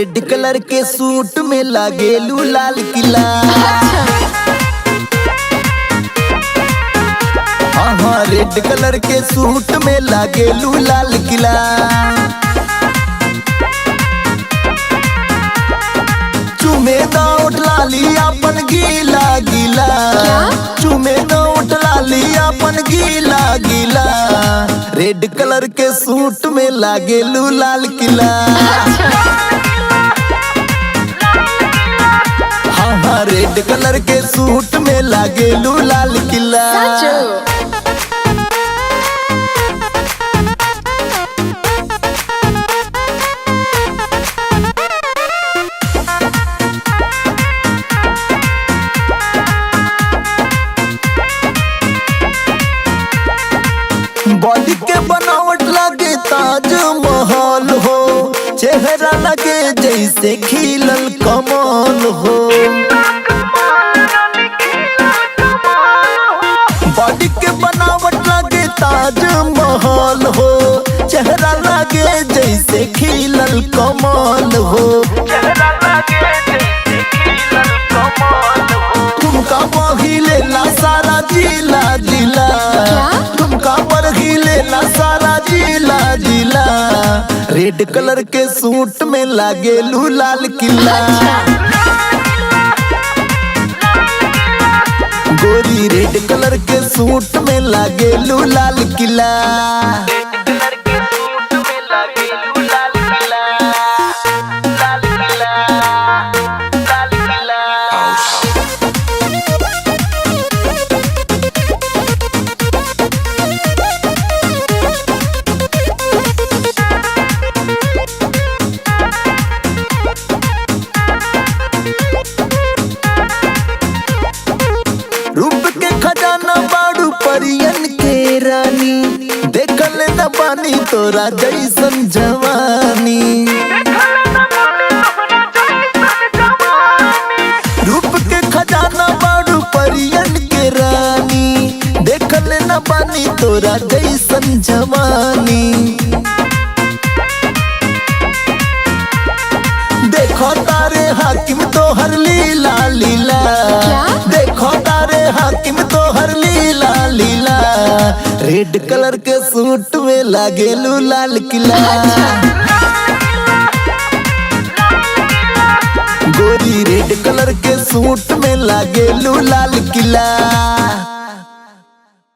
Red colour के suit में लागेलू लाल किला। हाँ रेड कलर के सूट में लागेलू लाल किला। चुमे ना उठला लिया अपन गीला गीला, चुमे ना उठला लिया अपन गीला गीला। रेड कलर के सूट में लागेलू लाल किला। हाँ रेड कलर के सूट में लागेलू लाल किला। बॉडी के बनावट लगे ताजमहल हो, चेहरा लगे जैसे खिलल कमल हो। बॉडी के बनावट लगे ताजमहल हो, चेहरा लगे जैसे खिलल कमल हो। तुमका बहिले ला सारा जिला जिला, तुमका बरहिले ला सारा जिला जिला। रेड कलर के सूट में लागेलू लाल किला। गोरी रेड कलर के सूट में लागेलू लाल किला। रूप के खजाना बाड़ू परियन के रानी, देखल न पानी तोरा जैसन जवानी। रूप के खजाना बाड़ू परियन के रानी, देखल न पानी तोरा जैसन जवानी। देखो तारे हाकिम तोहर लीला लीला, देखो तारे हाकिम तोहर लीला लीला। रेड कलर के सूट में लागेलू लाल किला। गोरी रेड कलर के सूट में लागेलू लाल किला।